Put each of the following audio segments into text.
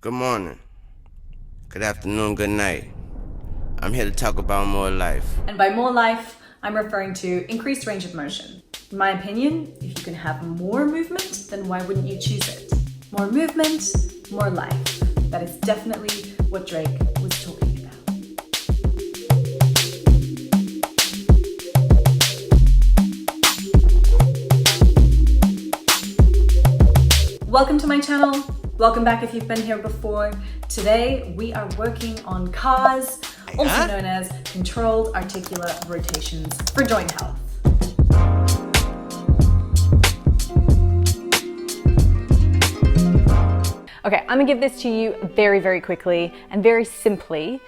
Good morning, good afternoon, good night. I'm here to talk about more life. And by more life, I'm referring to increased range of motion. In my opinion, if you can have more movement, then why wouldn't you choose it? More movement, more life. That is definitely what Drake was talking about. Welcome to my channel. Welcome back if you've been here before. Today we are working on CARS, also known as Controlled Articular Rotations for joint health. Okay, I'm gonna give this to you very quickly and very simply.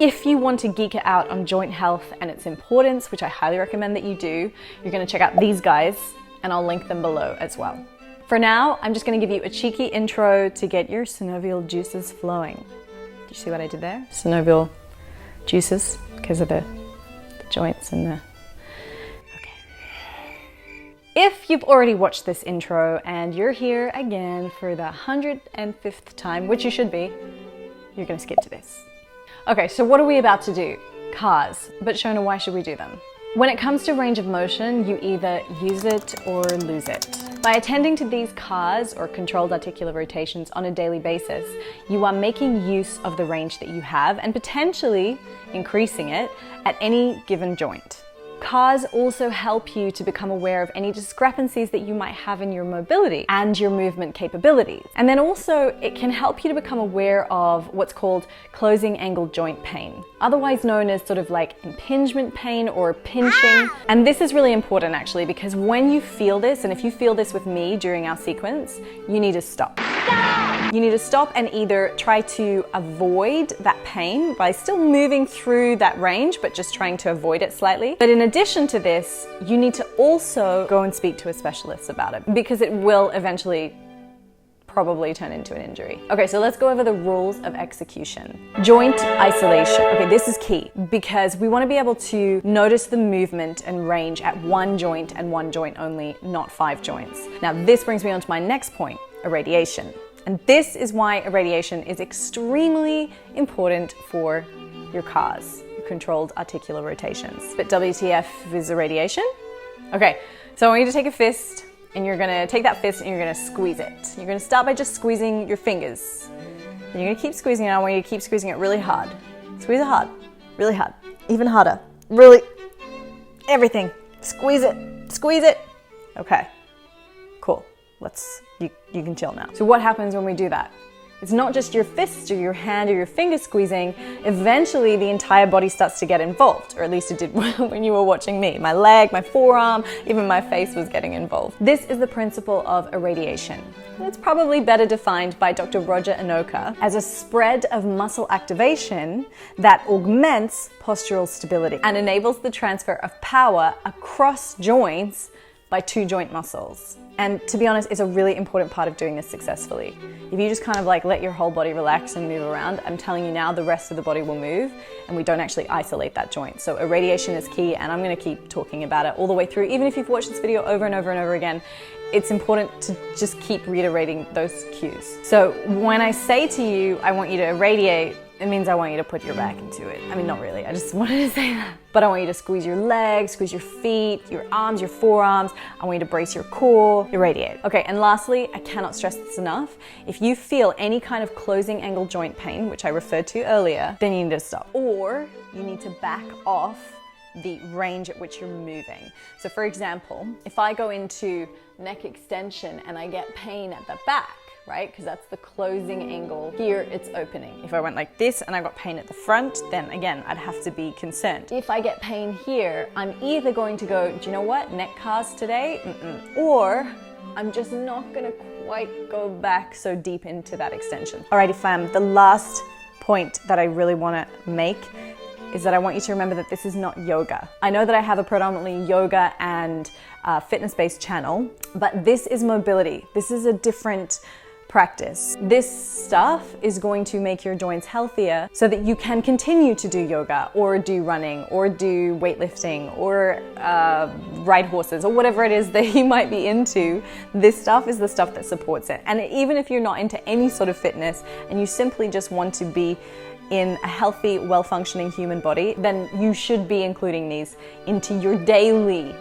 If you want to geek out on joint health and its importance, which I highly recommend that you do, you're gonna check out these guys and I'll link them below as well. For now, I'm just gonna give you a cheeky intro to get your synovial juices flowing. Did you see what I did there? Synovial juices, because of the joints and the... Okay. If you've already watched this intro and you're here again for the 105th time, which you should be, you're gonna skip to this. Okay, so what are we about to do? CARS, but Shona, why should we do them? When it comes to range of motion, you either use it or lose it. By attending to these CARS, or controlled articular rotations, on a daily basis, you are making use of the range that you have and potentially increasing it at any given joint. CARS also help you to become aware of any discrepancies that you might have in your mobility and your movement capabilities. And then also it can help you to become aware of what's called closing angle joint pain, otherwise known as sort of like impingement pain or pinching. And this is really important actually, because when you feel this, and if you feel this with me during our sequence, you need to stop. You need to stop and either try to avoid that pain by still moving through that range, but just trying to avoid it slightly. But in addition to this, you need to also go and speak to a specialist about it, because it will eventually probably turn into an injury. Okay, so let's go over the rules of execution. Joint isolation. Okay, this is key because we want to be able to notice the movement and range at one joint and one joint only, not 5 joints. Now, this brings me on to my next point, irradiation. And this is why irradiation is extremely important for your CARS, your controlled articular rotations. But WTF is irradiation? Okay, so I want you to take a fist, and you're gonna take that fist and you're gonna squeeze it. You're gonna start by just squeezing your fingers. And you're gonna keep squeezing it. I want you to keep squeezing it really hard. Squeeze it hard, really hard, even harder. Really, everything. Squeeze it, squeeze it. Okay, cool. You can chill now. So what happens when we do that? It's not just your fist or your hand or your finger squeezing. Eventually the entire body starts to get involved, or at least it did when you were watching me. My leg, my forearm, even my face was getting involved. This is the principle of irradiation. It's probably better defined by Dr. Roger Enoka as a spread of muscle activation that augments postural stability and enables the transfer of power across joints by 2 joint muscles. And to be honest, it's a really important part of doing this successfully. If you just kind of like let your whole body relax and move around, I'm telling you now, the rest of the body will move and we don't actually isolate that joint. So irradiation is key, and I'm gonna keep talking about it all the way through. Even if you've watched this video over and over and over again, it's important to just keep reiterating those cues. So when I say to you, I want you to irradiate, it means I want you to put your back into it. I mean, not really, I just wanted to say that. But I want you to squeeze your legs, squeeze your feet, your arms, your forearms. I want you to brace your core, irradiate. Okay, and lastly, I cannot stress this enough. If you feel any kind of closing angle joint pain, which I referred to earlier, then you need to stop. Or you need to back off the range at which you're moving. So for example, if I go into neck extension and I get pain at the back, right? Because that's the closing angle. Here it's opening. If I went like this and I got pain at the front, then again, I'd have to be concerned. If I get pain here, I'm either going to go, do you know what? Neck CARS today? Or I'm just not gonna quite go back so deep into that extension. Alrighty fam, the last point that I really wanna make is that I want you to remember that this is not yoga. I know that I have a predominantly yoga and fitness-based channel, but this is mobility. This is a different practice. This stuff is going to make your joints healthier so that you can continue to do yoga or do running or do weightlifting or ride horses or whatever it is that you might be into. This stuff is the stuff that supports it. And even if you're not into any sort of fitness and you simply just want to be in a healthy, well-functioning human body, then you should be including these into your daily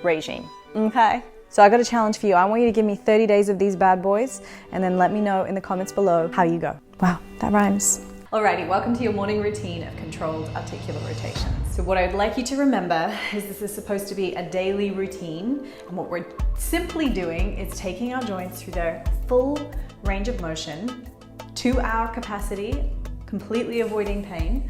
regime, okay? So I got a challenge for you. I want you to give me 30 days of these bad boys and then let me know in the comments below how you go. Wow, that rhymes. Alrighty, welcome to your morning routine of controlled articular rotations. So what I'd like you to remember is this is supposed to be a daily routine, and what we're simply doing is taking our joints through their full range of motion to our capacity, completely avoiding pain.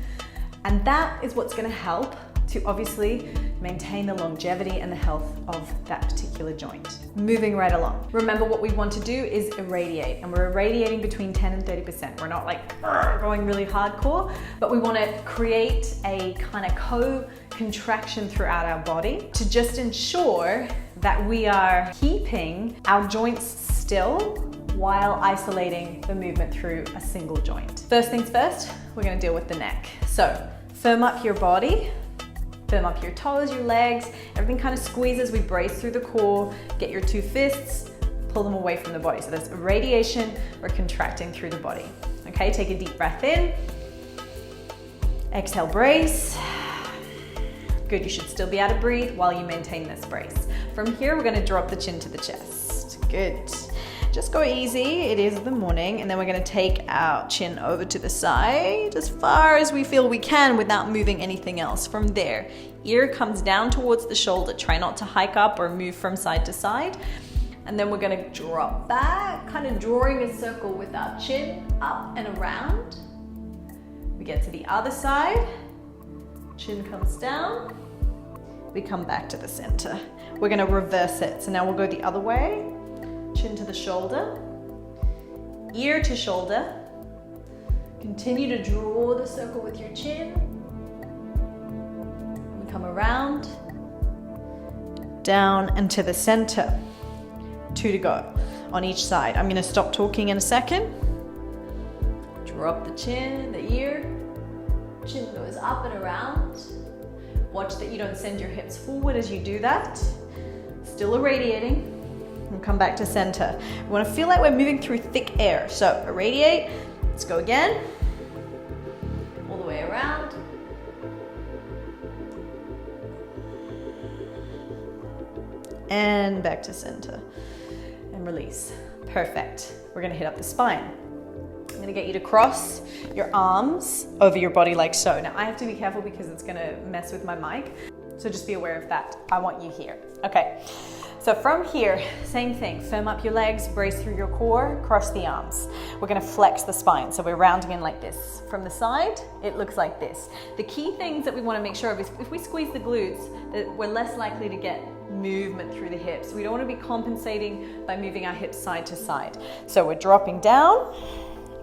And that is what's gonna help to obviously maintain the longevity and the health of that particular joint. Moving right along. Remember, what we want to do is irradiate, and we're irradiating between 10 and 30%. We're not like going really hardcore, but we wanna create a kind of co-contraction throughout our body to just ensure that we are keeping our joints still while isolating the movement through a single joint. First things first, we're gonna deal with the neck. So firm up your body, firm up your toes, your legs, everything kind of squeezes. We brace through the core, get your two fists, pull them away from the body. So that's irradiation, we're contracting through the body. Okay, take a deep breath in. Exhale, brace. Good, you should still be able to breathe while you maintain this brace. From here, we're gonna drop the chin to the chest. Good. Just go easy, it is the morning, and then we're gonna take our chin over to the side as far as we feel we can without moving anything else. From there, ear comes down towards the shoulder. Try not to hike up or move from side to side. And then we're gonna drop back, kind of drawing a circle with our chin up and around. We get to the other side, chin comes down, we come back to the center. We're gonna reverse it. So now we'll go the other way. Chin to the shoulder, ear to shoulder. Continue to draw the circle with your chin. We come around, down and to the center. 2 to go on each side. I'm gonna stop talking in a second. Drop the chin, the ear. Chin goes up and around. Watch that you don't send your hips forward as you do that. Still irradiating. And come back to center. We want to feel like we're moving through thick air. So irradiate, let's go again. All the way around. And back to center. And release. Perfect. We're gonna hit up the spine. I'm gonna get you to cross your arms over your body like so. Now I have to be careful because it's gonna mess with my mic. So just be aware of that. I want you here. Okay. So from here, same thing, firm up your legs, brace through your core, cross the arms. We're gonna flex the spine, so we're rounding in like this. From the side, it looks like this. The key things that we wanna make sure of is if we squeeze the glutes, that we're less likely to get movement through the hips. We don't wanna be compensating by moving our hips side to side. So we're dropping down,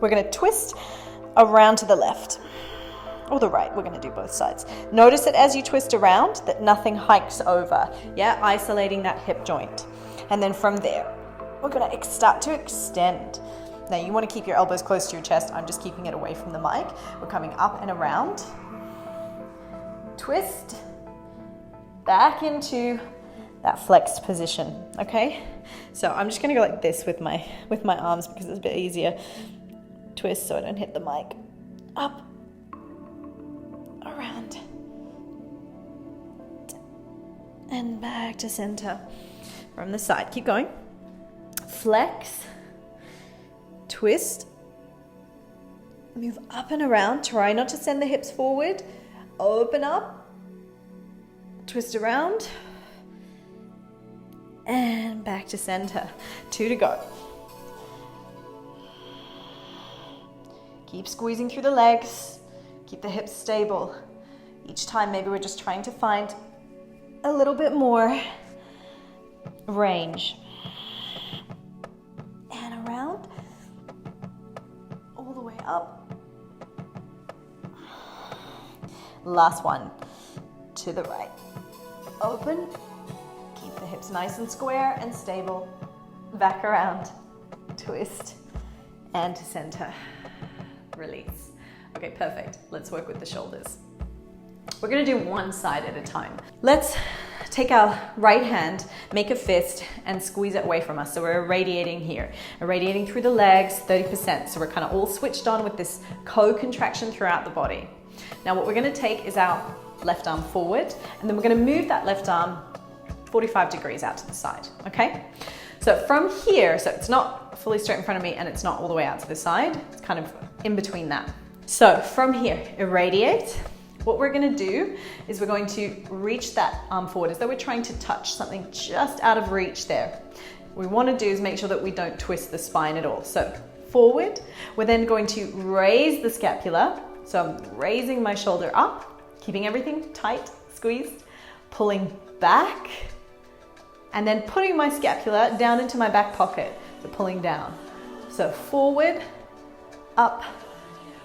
we're gonna twist around to the left. Or the right, we're gonna do both sides. Notice that as you twist around, that nothing hikes over. Yeah, isolating that hip joint. And then from there, we're gonna start to extend. Now you wanna keep your elbows close to your chest. I'm just keeping it away from the mic. We're coming up and around. Twist, back into that flexed position, okay? So I'm just gonna go like this with my arms because it's a bit easier. Twist so I don't hit the mic. Up, around, and back to center. From the side, keep going. Flex, twist, move up and around. Try not to send the hips forward. Open up, twist around, and back to center. 2 to go. Keep squeezing through the legs. Keep the hips stable. Each time, maybe we're just trying to find a little bit more range. And around, all the way up. Last one, to the right. Open, keep the hips nice and square and stable. Back around, twist, and to center. Release. Okay, perfect. Let's work with the shoulders. We're gonna do one side at a time. Let's take our right hand, make a fist, and squeeze it away from us. So we're irradiating here, irradiating through the legs, 30%. So we're kind of all switched on with this co-contraction throughout the body. Now what we're gonna take is our left arm forward, and then we're gonna move that left arm 45 degrees out to the side, okay? So from here, so it's not fully straight in front of me and it's not all the way out to the side, it's kind of in between that. So from here, irradiate. What we're gonna do is we're going to reach that arm forward as though we're trying to touch something just out of reach there. What we wanna do is make sure that we don't twist the spine at all. So forward, we're then going to raise the scapula. So I'm raising my shoulder up, keeping everything tight, squeezed, pulling back, and then putting my scapula down into my back pocket. So pulling down. So forward, up,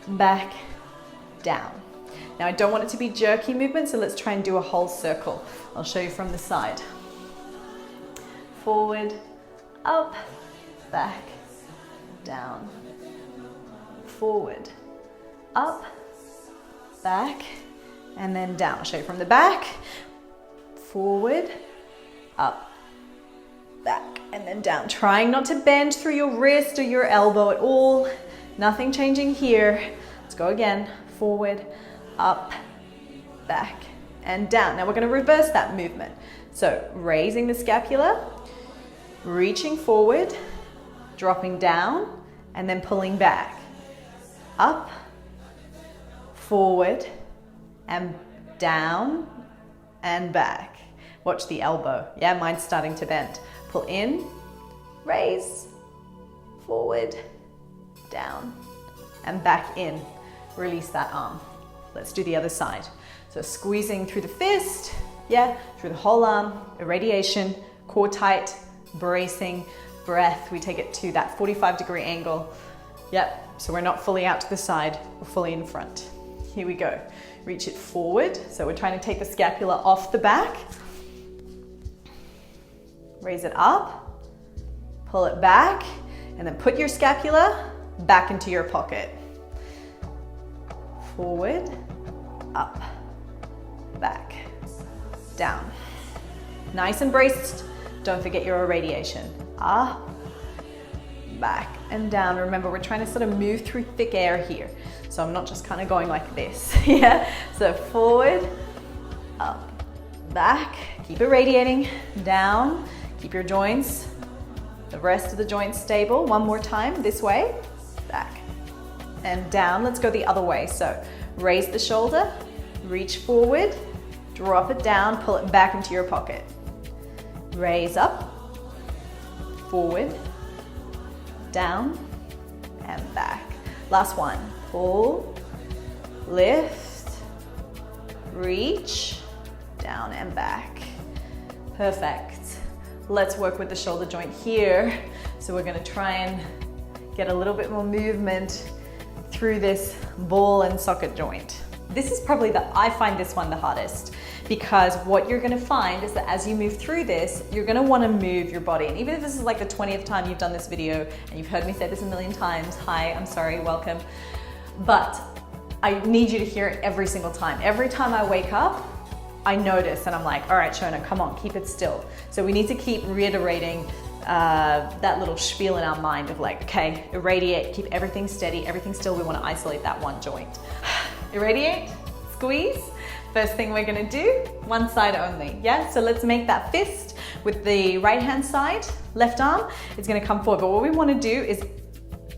back, down. Now I don't want it to be jerky movement, so let's try and do a whole circle. I'll show you from the side. Forward, up, back, down. Forward, up, back, and then down. I'll show you from the back. Forward, up, back, and then down. Trying not to bend through your wrist or your elbow at all. Nothing changing here. Let's go again. Forward, up, back, and down. Now we're going to reverse that movement. So raising the scapula, reaching forward, dropping down, and then pulling back. Up, forward, and down, and back. Watch the elbow. Yeah, mine's starting to bend. Pull in, raise, forward, down, and back in. Release that arm. Let's do the other side. So squeezing through the fist, yeah, through the whole arm, irradiation, core tight, bracing, breath. We take it to that 45-degree angle. Yep, so we're not fully out to the side, we're fully in front. Here we go. Reach it forward. So we're trying to take the scapula off the back. Raise it up, pull it back, and then put your scapula back into your pocket. Forward, up, back, down. Nice and braced. Don't forget your irradiation. Up, back, and down. Remember, we're trying to sort of move through thick air here. So I'm not just kind of going like this. Yeah. So forward, up, back. Keep irradiating. Down. Keep your joints, the rest of the joints stable. One more time. This way, back, and down. Let's go the other way. So raise the shoulder, reach forward, drop it down, pull it back into your pocket. Raise up, forward, down, and back. Last one. Pull, lift, reach, down and back. Perfect. Let's work with the shoulder joint here. So we're going to try and get a little bit more movement through this ball and socket joint. This is probably I find this one the hardest, because what you're going to find is that as you move through this, you're going to want to move your body. And even if this is like the 20th time you've done this video and you've heard me say this a million times, hi, I'm sorry, welcome. But I need you to hear it every single time. Every time I wake up, I notice and I'm like, all right, Shona, come on, keep it still. So we need to keep reiterating that little spiel in our mind of like, okay, irradiate, keep everything steady, everything still. We want to isolate that one joint. Irradiate, squeeze. First thing we're gonna do, one side only, yeah? So let's make that fist with the right hand side, left arm, it's gonna come forward. But what we wanna do is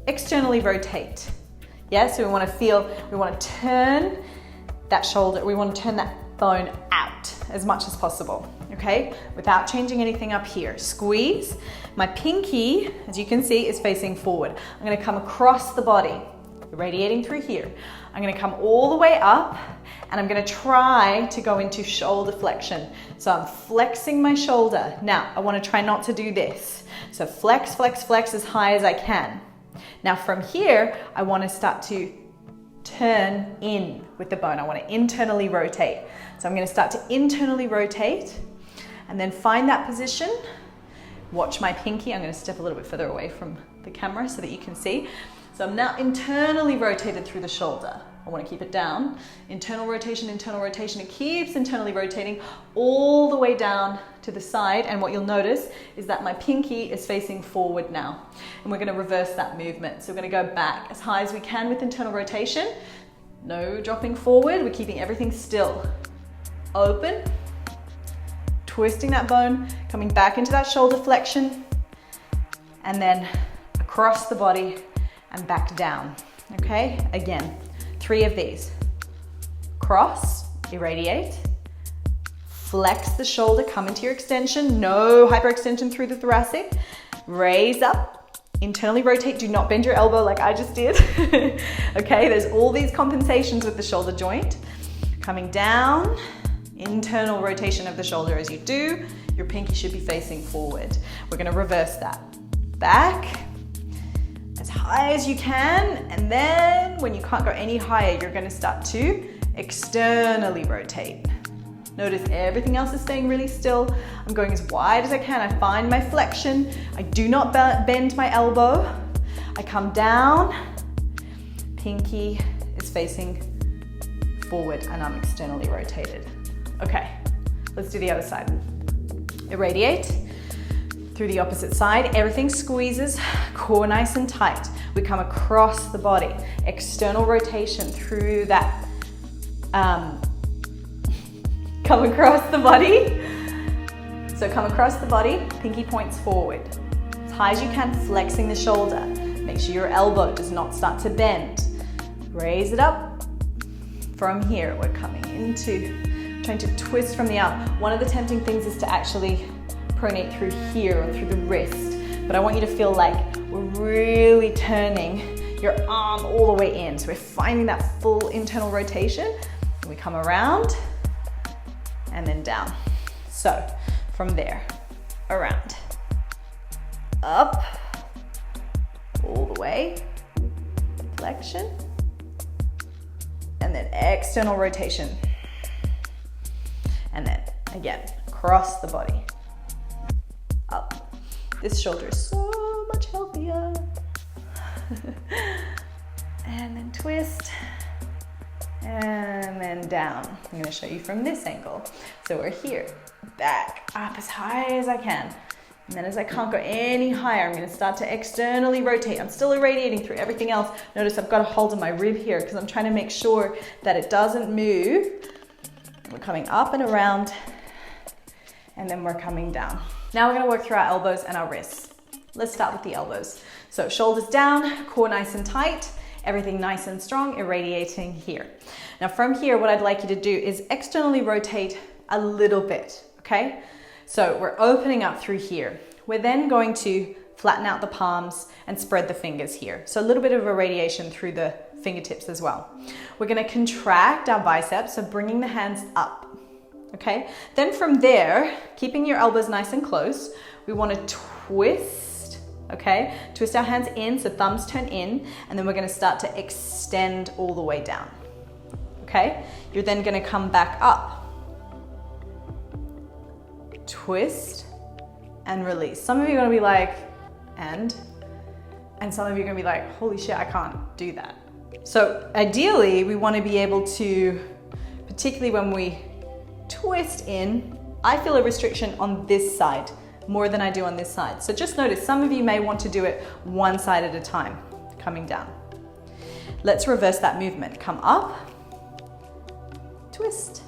externally rotate, yeah? So we wanna turn that shoulder, we wanna turn that bone out as much as possible, okay? Without changing anything up here. Squeeze. My pinky, as you can see, is facing forward. I'm gonna come across the body, radiating through here. I'm gonna come all the way up and I'm gonna try to go into shoulder flexion. So I'm flexing my shoulder. Now, I wanna try not to do this. So flex, flex, flex as high as I can. Now from here, I wanna start to turn in with the bone. I wanna internally rotate. So I'm gonna start to internally rotate and then find that position. Watch my pinky. I'm gonna step a little bit further away from the camera so that you can see. So I'm now internally rotated through the shoulder. I want to keep it down. Internal rotation, it keeps internally rotating all the way down to the side. And what you'll notice is that my pinky is facing forward now. And we're going to reverse that movement. So we're going to go back as high as we can with internal rotation. No dropping forward. We're keeping everything still. Open. Twisting that bone, coming back into that shoulder flexion. And then across the body and back down. Okay, again. 3 of these. Cross, irradiate, flex the shoulder, come into your extension, no hyperextension through the thoracic, raise up, internally rotate, do not bend your elbow like I just did. Okay, there's all these compensations with the shoulder joint. Coming down, internal rotation of the shoulder as you do, your pinky should be facing forward. We're gonna reverse that. Back, as high as you can, and then when you can't go any higher, you're going to start to externally rotate. Notice everything else is staying really still. I'm going as wide as I can. I find my flexion. I do not bend my elbow. I come down, pinky is facing forward, and I'm externally rotated. Okay, let's do the other side. Irradiate. Through the opposite side, everything squeezes, core nice and tight. We come across the body, external rotation through that, come across the body. So come across the body, pinky points forward. As high as you can, flexing the shoulder. Make sure your elbow does not start to bend. Raise it up. From here, we're coming into, trying to twist from the arm. One of the tempting things is to actually pronate through here or through the wrist, but I want you to feel like we're really turning your arm all the way in. So we're finding that full internal rotation. And we come around and then down. So from there, around, up, all the way, flexion, and then external rotation. And then again, across the body. Up. This shoulder is so much healthier. And then twist. And then down. I'm going to show you from this angle. So we're here. Back. Up as high as I can. And then as I can't go any higher, I'm going to start to externally rotate. I'm still irradiating through everything else. Notice I've got a hold of my rib here because I'm trying to make sure that it doesn't move. We're coming up and around. And then we're coming down. Now we're going to work through our elbows and our wrists. Let's start with the elbows. So shoulders down, core nice and tight, everything nice and strong, irradiating here. Now from here, what I'd like you to do is externally rotate a little bit, okay? So we're opening up through here. We're then going to flatten out the palms and spread the fingers here. So a little bit of irradiation through the fingertips as well. We're going to contract our biceps, so bringing the hands up. Okay, then from there, keeping your elbows nice and close, we want to twist, okay? Twist our hands in, so thumbs turn in, and then we're going to start to extend all the way down, okay? You're then going to come back up, twist, and release. Some of you are going to be like, and some of you are going to be like, holy shit, I can't do that. So ideally, we want to be able to, particularly when we twist in, I feel a restriction on this side more than I do on this side. So just notice, some of you may want to do it one side at a time, coming down. Let's reverse that movement. Come up, twist,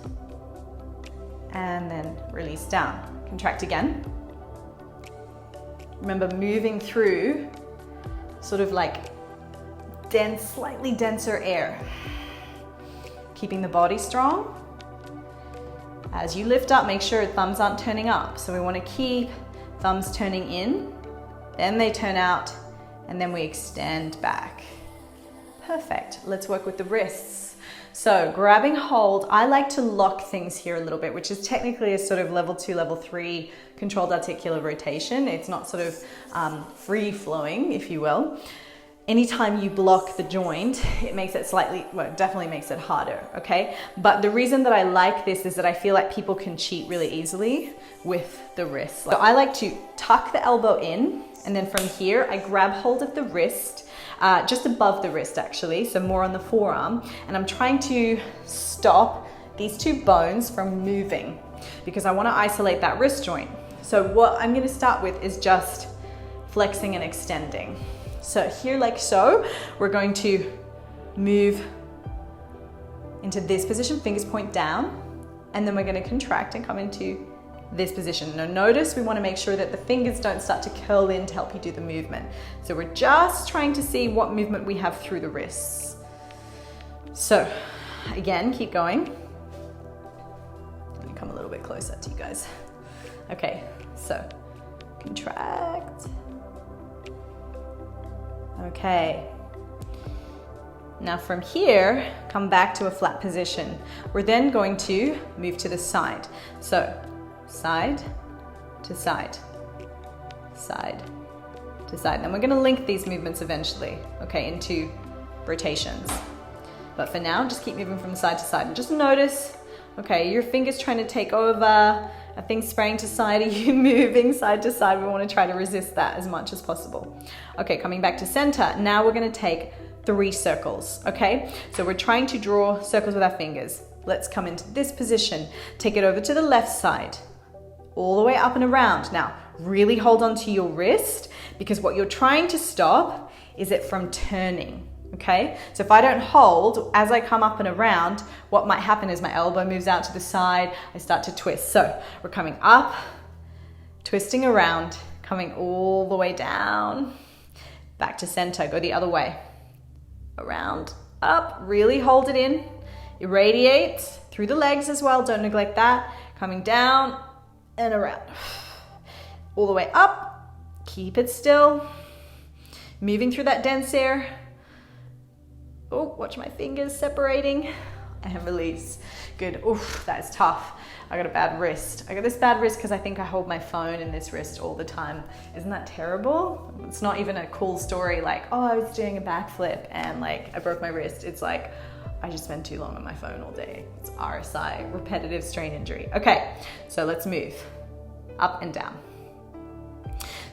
and then release down. Contract again. Remember, moving through sort of like dense, slightly denser air. Keeping the body strong. As you lift up, make sure thumbs aren't turning up. So we want to keep thumbs turning in, then they turn out, and then we extend back. Perfect. Let's work with the wrists. So grabbing hold, I like to lock things here a little bit, which is technically a sort of level 2, level 3 controlled articular rotation. It's not sort of free flowing, if you will. Anytime you block the joint, it makes it slightly, well, it definitely makes it harder, okay? But the reason that I like this is that I feel like people can cheat really easily with the wrist. So I like to tuck the elbow in And then from here, I grab hold of the wrist, just above the wrist actually, so more on the forearm. And I'm trying to stop these two bones from moving because I want to isolate that wrist joint. So what I'm going to start with is just flexing and extending. So here, like so, we're going to move into this position, fingers point down, and then we're going to contract and come into this position. Now notice we want to make sure that the fingers don't start to curl in to help you do the movement. So we're just trying to see what movement we have through the wrists. So again, keep going. Let me come a little bit closer to you guys. Okay, so contract. Okay. Now from here, come back to a flat position. We're then going to move to the side. So side to side, side to side. Then we're going to link these movements eventually, okay, into rotations. But for now, just keep moving from side to side and just notice, okay, your fingers trying to take over, are things spraying to side, are you moving side to side? We want to try to resist that as much as possible. Okay, coming back to center. Now we're going to take 3 circles, okay? So we're trying to draw circles with our fingers. Let's come into this position. Take it over to the left side, all the way up and around. Now, really hold on to your wrist because what you're trying to stop is it from turning, okay? So if I don't hold, as I come up and around, what might happen is my elbow moves out to the side, I start to twist. So we're coming up, twisting around, coming all the way down, back to center, go the other way. Around, up, really hold it in, irradiate through the legs as well, don't neglect that, coming down and around, all the way up, keep it still, moving through that dense air. Oh, watch my fingers separating and release. Good. Oof, that is tough. I got a bad wrist. I got this bad wrist because I think I hold my phone in this wrist all the time. Isn't that terrible? It's not even a cool story like, oh, I was doing a backflip and like I broke my wrist. It's like, I just spend too long on my phone all day. It's RSI, repetitive strain injury. Okay, so let's move up and down.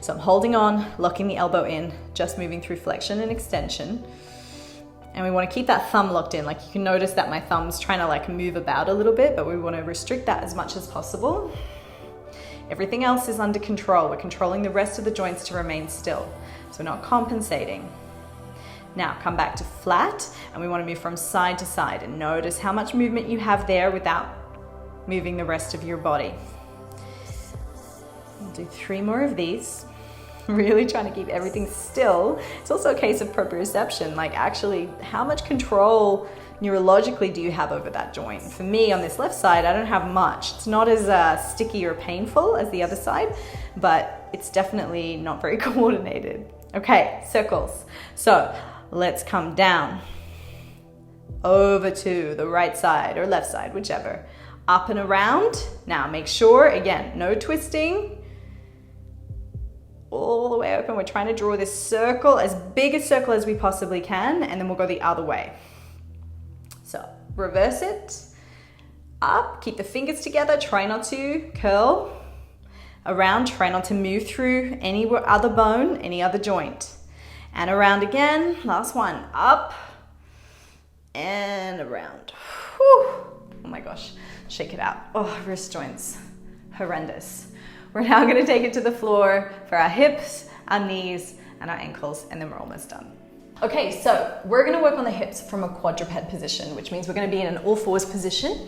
So I'm holding on, locking the elbow in, just moving through flexion and extension. And we want to keep that thumb locked in. Like you can notice that my thumb's trying to like move about a little bit, but we want to restrict that as much as possible. Everything else is under control. We're controlling the rest of the joints to remain still. So we're not compensating. Now come back to flat and we want to move from side to side and notice how much movement you have there without moving the rest of your body. We'll do 3 more of these. Really trying to keep everything still. It's also a case of proprioception, like actually how much control neurologically do you have over that joint? For me on this left side, I don't have much. It's not as sticky or painful as the other side, but it's definitely not very coordinated. Okay, circles. So let's come down over to the right side or left side, whichever. Up and around. Now make sure, again, no twisting. All the way open. We're trying to draw this circle, as big a circle as we possibly can, and then we'll go the other way. So reverse it, up, keep the fingers together, try not to curl, around, try not to move through any other bone, any other joint, and around again, last one, up, and around. Whew. Oh my gosh, shake it out. Oh, wrist joints, horrendous. We're now going to take it to the floor for our hips, our knees, and our ankles, and then we're almost done. Okay, so we're going to work on the hips from a quadruped position, which means we're going to be in an all-fours position.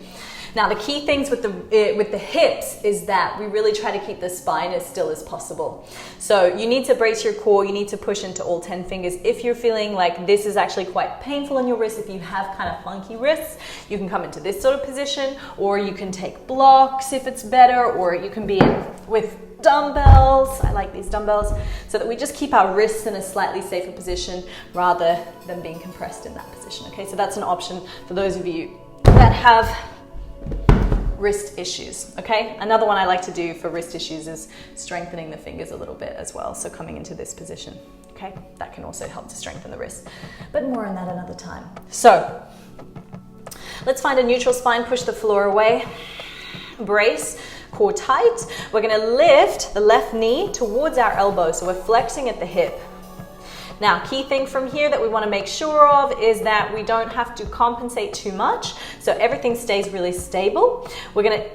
Now, the key things with the hips is that we really try to keep the spine as still as possible. So you need to brace your core, you need to push into all 10 fingers. If you're feeling like this is actually quite painful in your wrist, if you have kind of funky wrists, you can come into this sort of position, or you can take blocks if it's better, or you can be in with dumbbells. I like these dumbbells, so that we just keep our wrists in a slightly safer position rather than being compressed in that position. Okay, so that's an option for those of you that have wrist issues. Okay, another one I like to do for wrist issues is strengthening the fingers a little bit as well. So coming into this position, okay, that can also help to strengthen the wrist, but more on that another time. So let's find a neutral spine, push the floor away, brace, core tight. We're gonna lift the left knee towards our elbow, so we're flexing at the hip. Now, key thing from here that we want to make sure of is that we don't have to compensate too much, so everything stays really stable. We're going to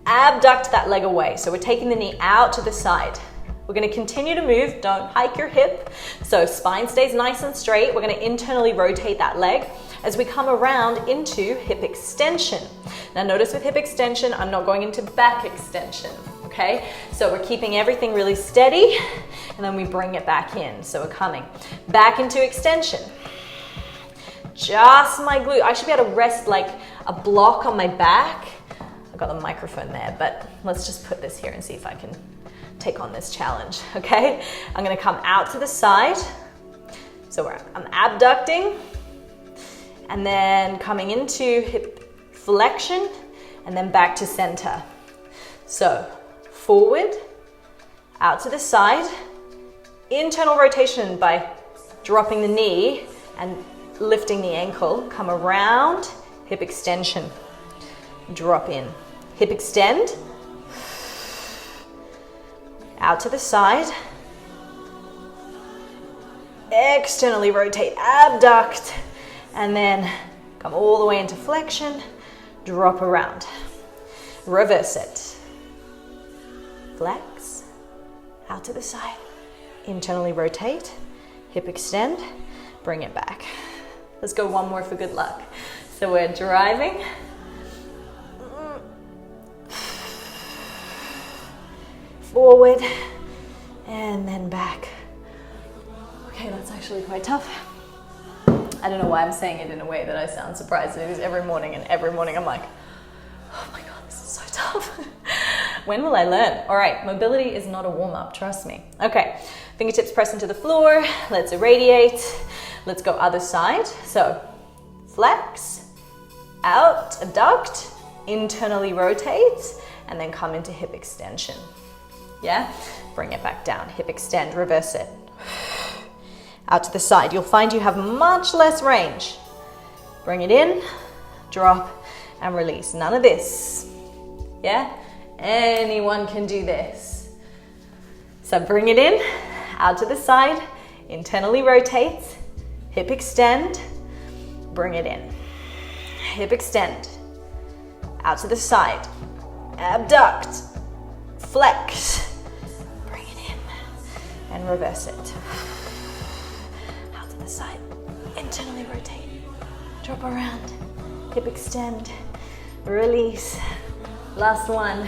abduct that leg away, so we're taking the knee out to the side. We're going to continue to move, don't hike your hip, so spine stays nice and straight. We're going to internally rotate that leg as we come around into hip extension. Now notice with hip extension, I'm not going into back extension. Okay, so we're keeping everything really steady, and then we bring it back in. So we're coming back into extension. Just my glute. I should be able to rest like a block on my back. I've got the microphone there, but let's just put this here and see if I can take on this challenge. Okay, I'm gonna come out to the side. So I'm abducting, and then coming into hip flexion, and then back to center. So forward, out to the side, internal rotation by dropping the knee and lifting the ankle, come around, hip extension, drop in, hip extend, out to the side, externally rotate, abduct, and then come all the way into flexion, drop around, reverse it. Flex, out to the side, internally rotate, hip extend, bring it back. Let's go one more for good luck. So we're driving, forward, and then back. Okay, that's actually quite tough. I don't know why I'm saying it in a way that I sound surprised. It is every morning, and every morning I'm like, oh my God, this is so tough. When will I learn? All right, mobility is not a warm-up, trust me. Okay, fingertips press into the floor. Let's irradiate. Let's go other side. So flex, out, abduct, internally rotate, and then come into hip extension. Yeah, bring it back down, hip extend, reverse it. Out to the side. You'll find you have much less range. Bring it in, drop, and release. None of this. Yeah? Anyone can do this. So bring it in, out to the side, internally rotate, hip extend, bring it in. Hip extend, out to the side, abduct, flex, bring it in, and reverse it. Out to the side, internally rotate, drop around, hip extend, release. Last one.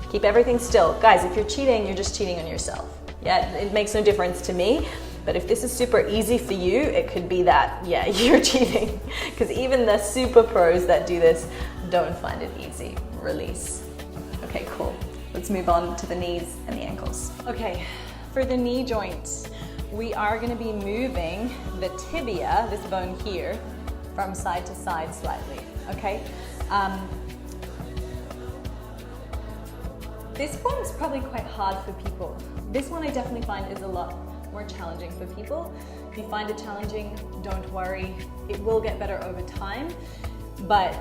Keep everything still. Guys, if you're cheating, you're just cheating on yourself. Yeah, it makes no difference to me. But if this is super easy for you, it could be that, yeah, you're cheating. Because even the super pros that do this don't find it easy. Release. Okay, cool. Let's move on to the knees and the ankles. Okay, for the knee joints, we are going to be moving the tibia, this bone here, from side to side slightly. Okay. This one is probably quite hard for people. This one I definitely find is a lot more challenging for people. If you find it challenging, don't worry. It will get better over time, but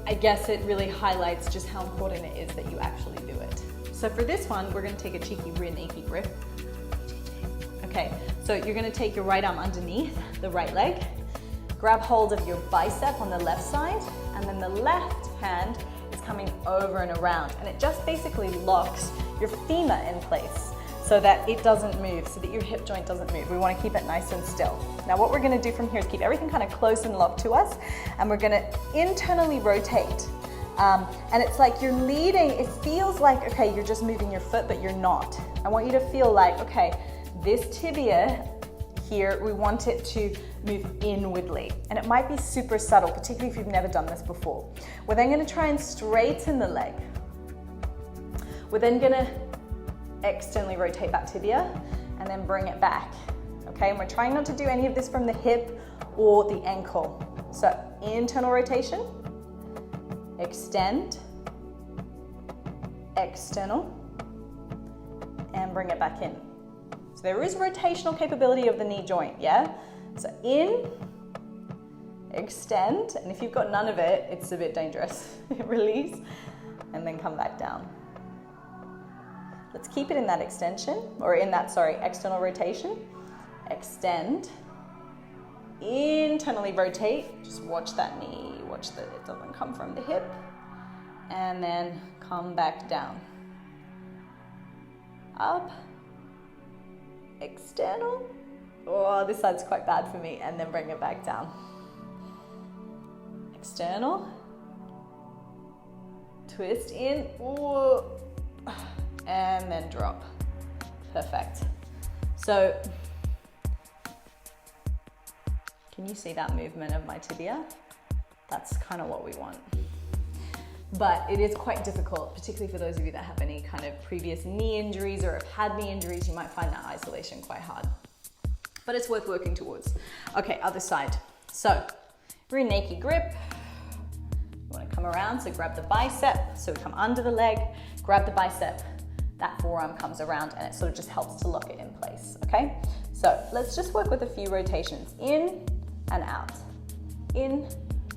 I guess it really highlights just how important it is that you actually do it. So for this one, we're gonna take a cheeky rear naked grip. Okay, so you're gonna take your right arm underneath the right leg, grab hold of your bicep on the left side, and then the left hand coming over and around, and it just basically locks your femur in place so that it doesn't move, so that your hip joint doesn't move. We want to keep it nice and still. Now what we're going to do from here is keep everything kind of close and locked to us, and we're going to internally rotate. And it's like you're leading, it feels like, okay, you're just moving your foot, but you're not. I want you to feel like, okay, this tibia here, we want it to move inwardly. And it might be super subtle, particularly if you've never done this before. We're then gonna try and straighten the leg. We're then gonna externally rotate that tibia and then bring it back. Okay, and we're trying not to do any of this from the hip or the ankle. So internal rotation, extend, external, and bring it back in. So there is rotational capability of the knee joint, yeah? So in, extend, and if you've got none of it, it's a bit dangerous. Release, and then come back down. Let's keep it in that extension, or in that, sorry, external rotation. Extend, internally rotate, just watch that knee, watch that it doesn't come from the hip, and then come back down. Up, external, oh, this side's quite bad for me, and then bring it back down. External, twist in, ooh, and then drop. Perfect. So, can you see that movement of my tibia? That's kind of what we want. But it is quite difficult, particularly for those of you that have any kind of previous knee injuries or have had knee injuries. You might find that isolation quite hard, but it's worth working towards. Okay, other side. So we're in naked grip. You want to come around, so grab the bicep. So we come under the leg, grab the bicep. That forearm comes around and it sort of just helps to lock it in place, okay? So let's just work with a few rotations. In and out, in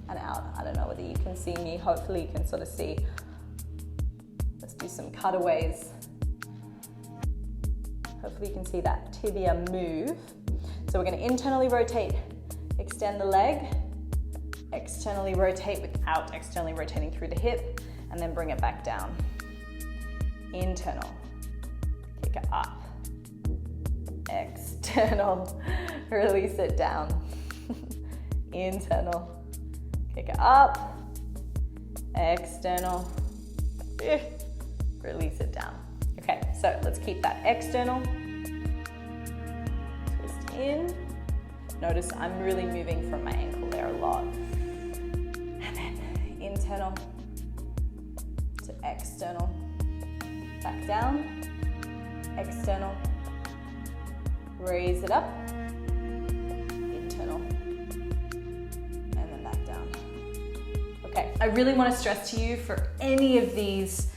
and out. I don't know whether you can see me. Hopefully you can sort of see. Let's do some cutaways. Hopefully you can see that tibia move. So we're going to internally rotate, extend the leg, externally rotate without externally rotating through the hip, and then bring it back down. Internal, kick it up, external, release it down, internal, kick it up, external, release it down. Okay, so let's keep that external, twist in. Notice I'm really moving from my ankle there a lot. And then internal to external, back down, external, raise it up, internal, and then back down. Okay, I really want to stress to you for any of these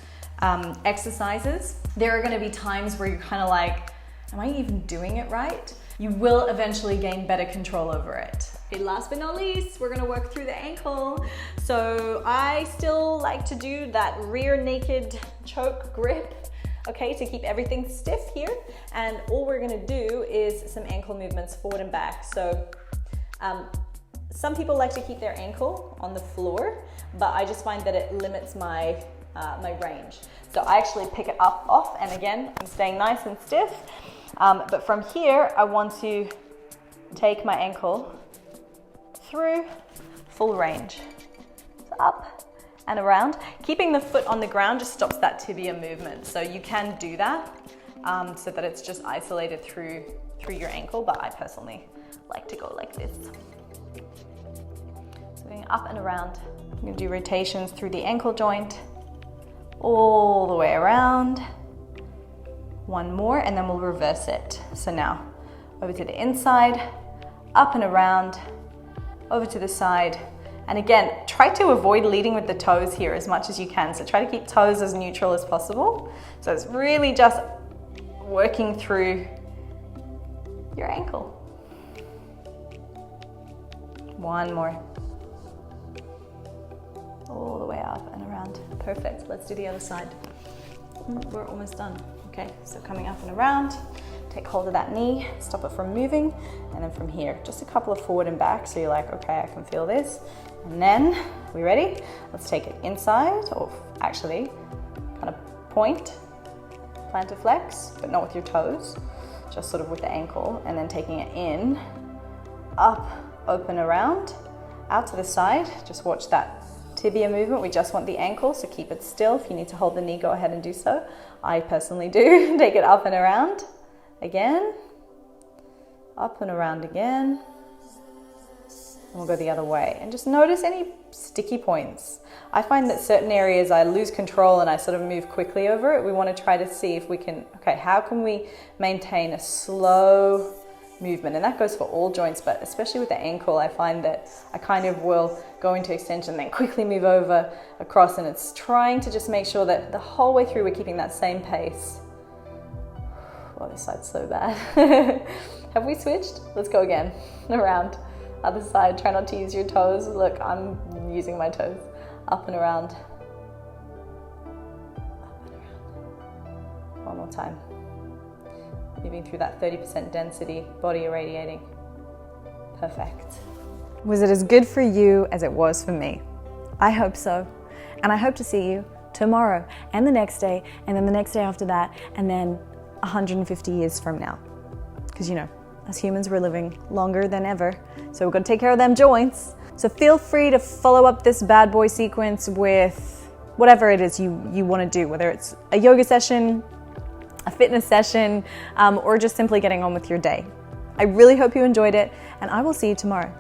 exercises, there are going to be times where you're kind of like, am I even doing it right? You will eventually gain better control over it. Okay, last but not least, we're going to work through the ankle. So I still like to do that rear naked choke grip, okay, to keep everything stiff here. And all we're going to do is some ankle movements forward and back. So some people like to keep their ankle on the floor, but I just find that it limits my my range. So I actually pick it up off, and again, I'm staying nice and stiff. But from here, I want to take my ankle through full range. So up and around. Keeping the foot on the ground just stops that tibia movement. So you can do that so that it's just isolated through your ankle, but I personally like to go like this. So going up and around. I'm going to do rotations through the ankle joint, all the way around. One more, and then we'll reverse it. So now, over to the inside, up and around, over to the side. And again, try to avoid leading with the toes here as much as you can. So try to keep toes as neutral as possible. So it's really just working through your ankle. One more. All the way up and around. Perfect. Let's do the other side. We're almost done. Okay, so coming up and around, take hold of that knee, stop it from moving, and then from here, just a couple of forward and back, so you're like, okay, I can feel this. And then, we ready? Let's take it inside, or actually, kind of point, plantar flex, but not with your toes, just sort of with the ankle, and then taking it in, up, open around, out to the side, just watch that tibia movement. We just want the ankle, so keep it still. If you need to hold the knee, go ahead and do so. I personally do. Take it up and around again, up and around again, and we'll go the other way. And just notice any sticky points. I find that certain areas I lose control and I sort of move quickly over it. We want to try to see if we can, okay, how can we maintain a slow movement? And that goes for all joints, but especially with the ankle, I find that I kind of will go into extension, then quickly move over across, and it's trying to just make sure that the whole way through we're keeping that same pace. Oh, this side's so bad. Have we switched? Let's go again. Around. Other side. Try not to use your toes. Look, I'm using my toes. Up and around. Up and around. One more time. Moving through that 30% density, body irradiating. Perfect. Was it as good for you as it was for me? I hope so. And I hope to see you tomorrow and the next day and then the next day after that and then 150 years from now. Because you know, as humans we're living longer than ever, so we've got to take care of them joints. So feel free to follow up this bad boy sequence with whatever it is you want to do, whether it's a yoga session, a fitness session, or just simply getting on with your day. I really hope you enjoyed it, and I will see you tomorrow.